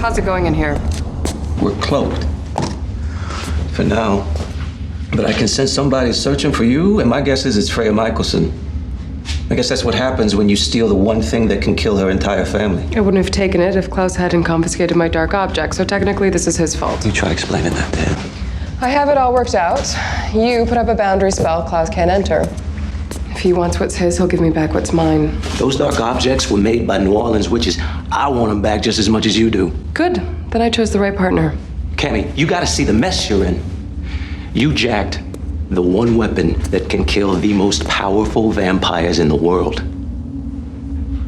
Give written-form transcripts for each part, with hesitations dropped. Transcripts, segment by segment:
How's it going in here? We're cloaked. For now. But I can sense somebody's searching for you, and my guess is it's Freya Michelson. I guess that's what happens when you steal the one thing that can kill her entire family. I wouldn't have taken it if Klaus hadn't confiscated my dark object, so technically this is his fault. You try explaining that to him. I have it all worked out. You put up a boundary spell, Klaus can't enter. If he wants what's his, he'll give me back what's mine. Those dark objects were made by New Orleans witches. I want them back just as much as you do. Good. Then I chose the right partner. Cami, you gotta see the mess you're in. You jacked the one weapon that can kill the most powerful vampires in the world.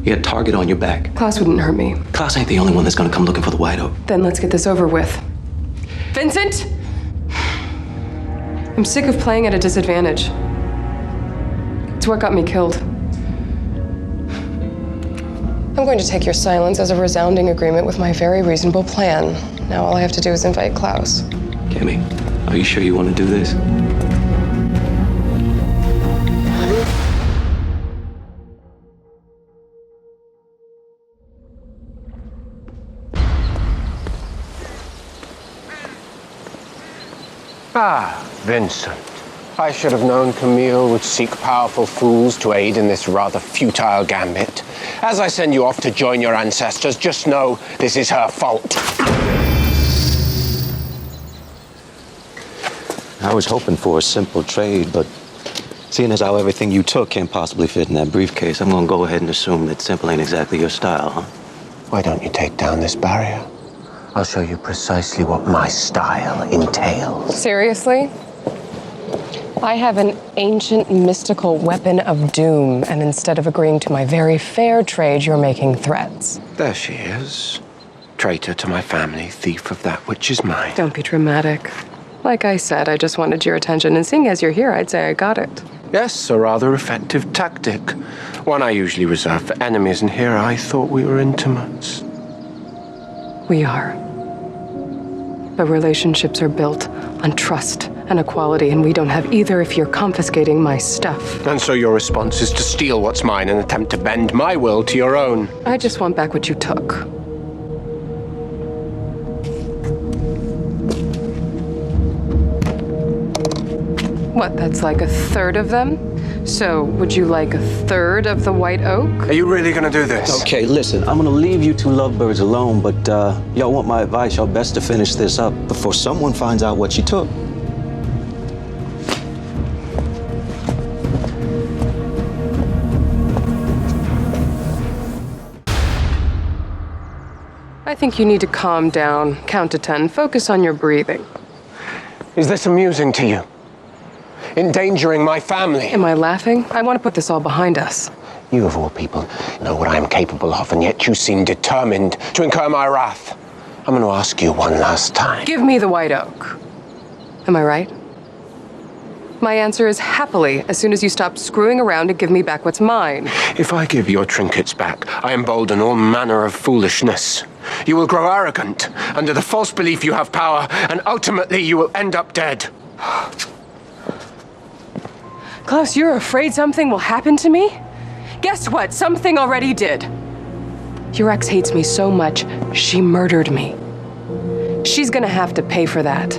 You had a target on your back. Klaus wouldn't hurt me. Klaus ain't the only one that's gonna come looking for the White Oak. Then let's get this over with. Vincent! I'm sick of playing at a disadvantage. It's what got me killed. I'm going to take your silence as a resounding agreement with my very reasonable plan. Now all I have to do is invite Klaus. Cami, are you sure you want to do this? Ah, Vincent. I should have known Camille would seek powerful fools to aid in this rather futile gambit. As I send you off to join your ancestors, just know this is her fault. I was hoping for a simple trade, but seeing as how everything you took can't possibly fit in that briefcase, I'm gonna go ahead and assume that simple ain't exactly your style, huh? Why don't you take down this barrier? I'll show you precisely what my style entails. Seriously? I have an ancient mystical weapon of doom, and instead of agreeing to my very fair trade, you're making threats. There she is. Traitor to my family, thief of that which is mine. Don't be dramatic. Like I said, I just wanted your attention, and seeing as you're here, I'd say I got it. Yes, a rather effective tactic. One I usually reserve for enemies, and here I thought we were intimates. We are. But relationships are built on trust and equality, and we don't have either if you're confiscating my stuff. And so your response is to steal what's mine and attempt to bend my will to your own. I just want back what you took. What, that's like a third of them? So, would you like a third of the White Oak? Are you really gonna do this? Okay, listen, I'm gonna leave you two lovebirds alone, but y'all want my advice, y'all best to finish this up before someone finds out what you took. I think you need to calm down, count to 10, focus on your breathing. Is this amusing to you? Endangering my family? Am I laughing? I want to put this all behind us. You, of all people, know what I am capable of, and yet you seem determined to incur my wrath. I'm going to ask you one last time. Give me the White Oak. Am I right? My answer is happily, as soon as you stop screwing around and give me back what's mine. If I give your trinkets back, I embolden all manner of foolishness. You will grow arrogant under the false belief you have power, and ultimately you will end up dead. Klaus, you're afraid something will happen to me? Guess what? Something already did. Your ex hates me so much, she murdered me. She's gonna have to pay for that.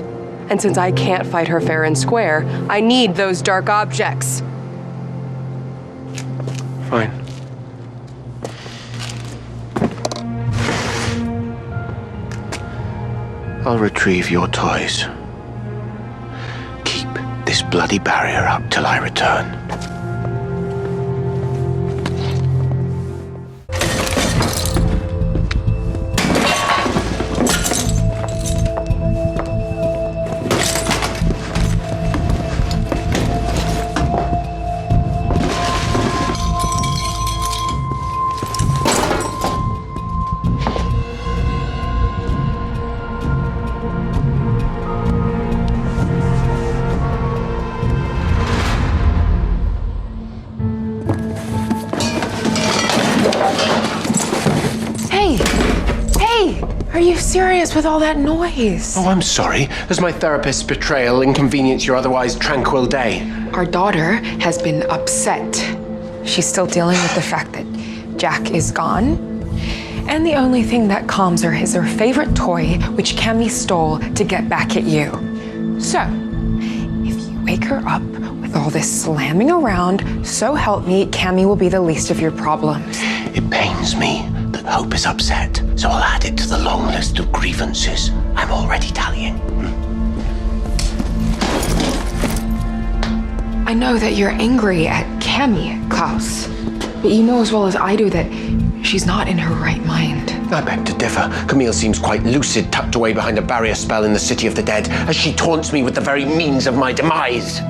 And since I can't fight her fair and square, I need those dark objects. Fine. I'll retrieve your toys. Keep this bloody barrier up till I return. Are you serious with all that noise? Oh, I'm sorry. Does my therapist's betrayal inconvenience your otherwise tranquil day? Our daughter has been upset. She's still dealing with the fact that Jack is gone. And the only thing that calms her is her favorite toy, which Cami stole to get back at you. So, if you wake her up with all this slamming around, so help me, Cami will be the least of your problems. It pains me that Hope is upset, so I'll add it to the long list of grievances. I'm already tallying. I know that you're angry at Cami, Klaus, but you know as well as I do that she's not in her right mind. I beg to differ. Camille seems quite lucid, tucked away behind a barrier spell in the City of the Dead, as she taunts me with the very means of my demise.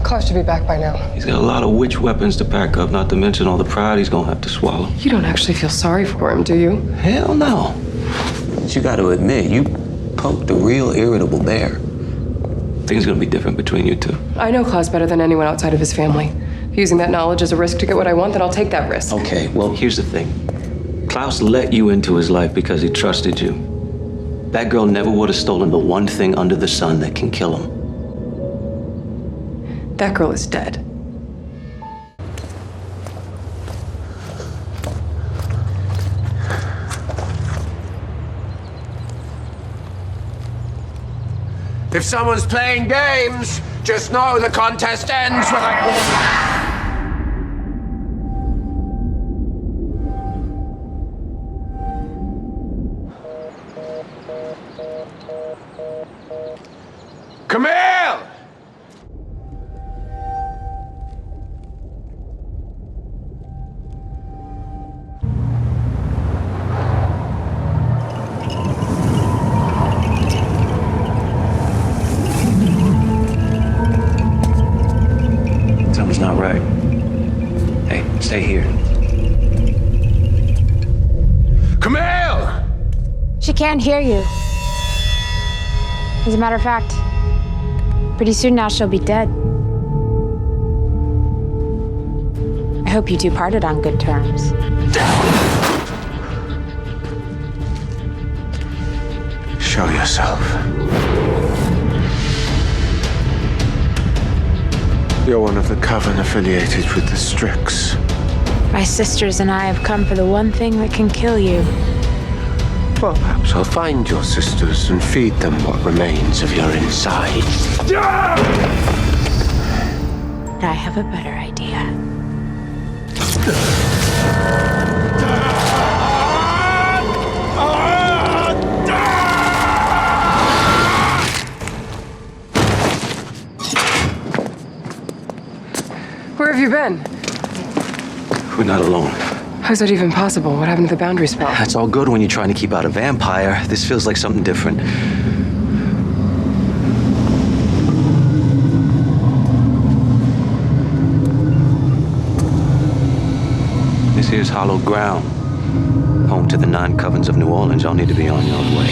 Klaus should be back by now. He's got a lot of witch weapons to pack up, not to mention all the pride he's gonna have to swallow. You don't actually feel sorry for him, do you? Hell no. But you got to admit, you poked a real irritable bear. Things gonna be different between you two. I know Klaus better than anyone outside of his family. If using that knowledge as a risk to get what I want, then I'll take that risk. Okay, well, here's the thing. Klaus let you into his life because he trusted you. That girl never would have stolen the one thing under the sun that can kill him. That girl is dead. If someone's playing games, just know the contest ends when I... Camille! Something's not right. Hey, stay here. Camille! She can't hear you. As a matter of fact, pretty soon now she'll be dead. I hope you two parted on good terms. Show yourself. You're one of the coven affiliated with the Strix. My sisters and I have come for the one thing that can kill you. Well, perhaps I'll find your sisters and feed them what remains of your inside. But I have a better idea. Where have you been? We're not alone. How's that even possible? What happened to the boundary spell? That's all good when you're trying to keep out a vampire. This feels like something different. This here's hollow ground. Home to the 9 covens of New Orleans. Y'all need to be on your way.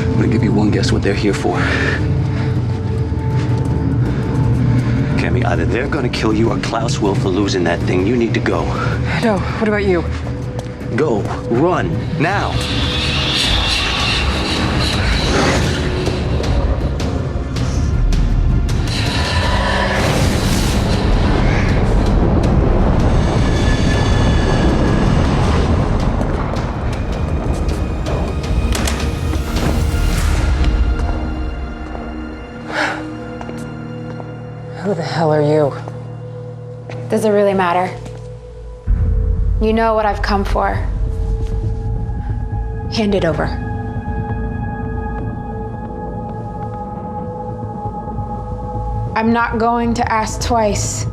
I'm gonna give you one guess what they're here for. Cami, either they're gonna kill you or Klaus will for losing that thing. You need to go. No, what about you? Go. Run. Now. Who the hell are you? Does it really matter? You know what I've come for. Hand it over. I'm not going to ask twice.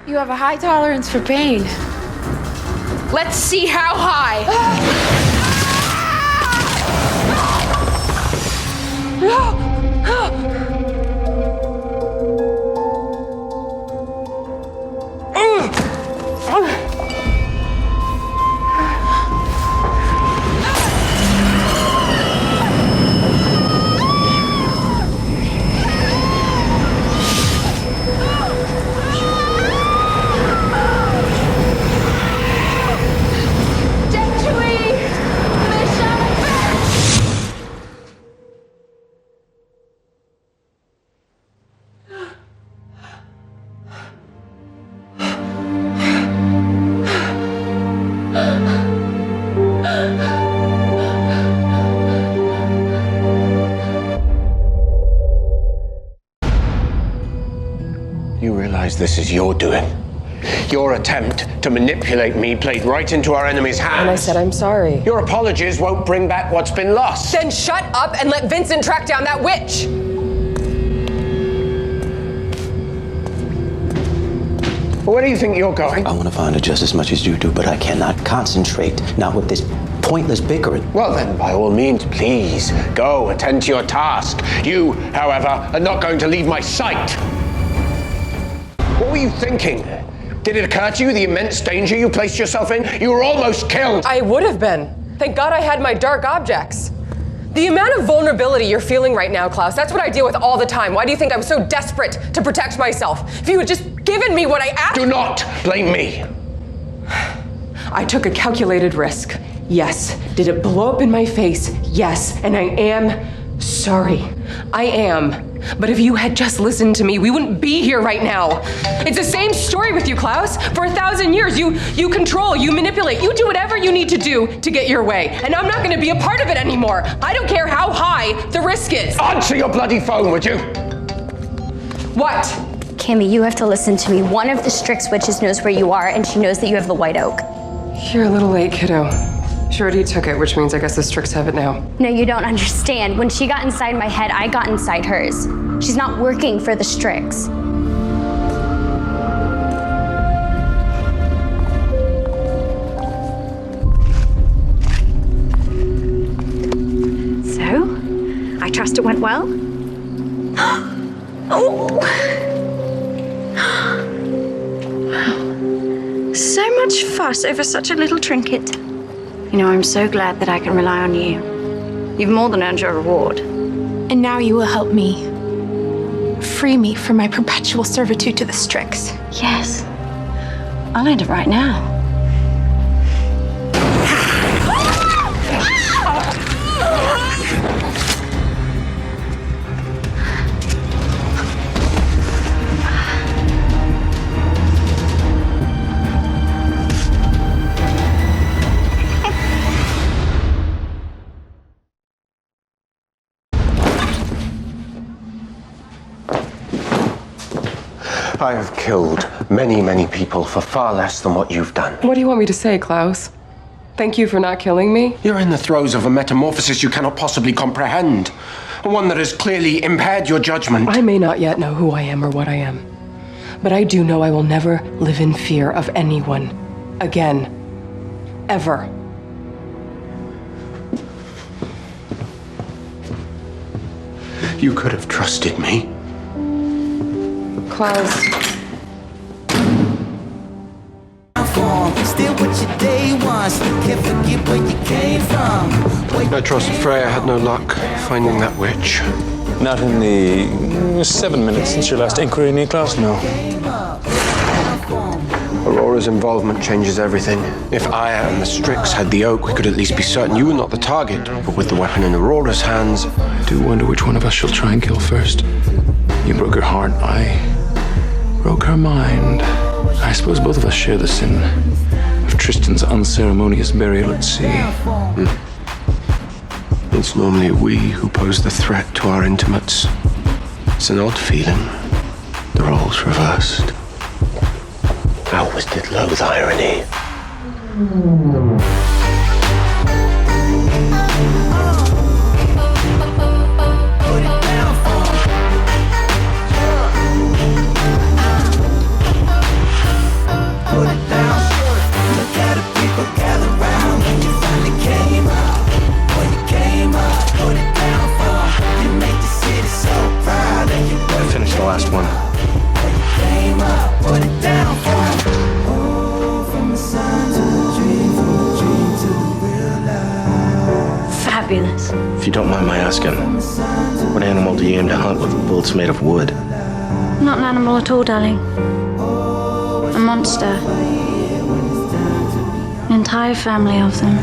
You have a high tolerance for pain. Let's see how high. You realize this is your doing. Your attempt to manipulate me played right into our enemy's hands. And I said I'm sorry. Your apologies won't bring back what's been lost. Then shut up and let Vincent track down that witch! Where do you think you're going? I want to find her just as much as you do, but I cannot concentrate, not with this pointless bickering. Well then, by all means, please, go attend to your task. You, however, are not going to leave my sight. What were you thinking? Did it occur to you the immense danger you placed yourself in? You were almost killed. I would have been. Thank God I had my dark objects. The amount of vulnerability you're feeling right now, Klaus, that's what I deal with all the time. Why do you think I was so desperate to protect myself? If you had just given me what I asked— Do not blame me. I took a calculated risk. Yes. Did it blow up in my face? Yes. And I am sorry. I am. But if you had just listened to me, we wouldn't be here right now. It's the same story with you, Klaus. For 1,000 years, you control, you manipulate, you do whatever you need to do to get your way. And I'm not going to be a part of it anymore. I don't care how high the risk is. Answer your bloody phone, would you? What? Cami, you have to listen to me. One of the Strix witches knows where you are, and she knows that you have the White Oak. You're a little late, kiddo. She already took it, which means I guess the Strix have it now. No, you don't understand. When she got inside my head, I got inside hers. She's not working for the Strix. So, I trust it went well? Oh! Wow. So much fuss over such a little trinket. You know, I'm so glad that I can rely on you. You've more than earned your reward. And now you will help me. Free me from my perpetual servitude to the Strix. Yes. I'll end it right now. I have killed many, many people for far less than what you've done. What do you want me to say, Klaus? Thank you for not killing me? You're in the throes of a metamorphosis you cannot possibly comprehend. One that has clearly impaired your judgment. I may not yet know who I am or what I am, but I do know I will never live in fear of anyone again. Ever. You could have trusted me. Klaus. Still what your day was, can't forget where you came from. I trusted Freya had no luck finding that witch. Not in the 7 minutes since your last inquiry, near Klaus, no. Aurora's involvement changes everything. If Aya and the Strix had the oak, we could at least be certain you were not the target. But with the weapon in Aurora's hands, I do wonder which one of us she'll try and kill first. You broke her heart, I broke her mind. I suppose both of us share the sin of Tristan's unceremonious burial at sea. It's normally we who pose the threat to our intimates. It's an odd feeling. The roles reversed. I always did loathe irony. Finish the last one. Fabulous. If you don't mind my asking, what animal do you aim to hunt with bullets made of wood? Not an animal at all, darling. A monster. An entire family of them.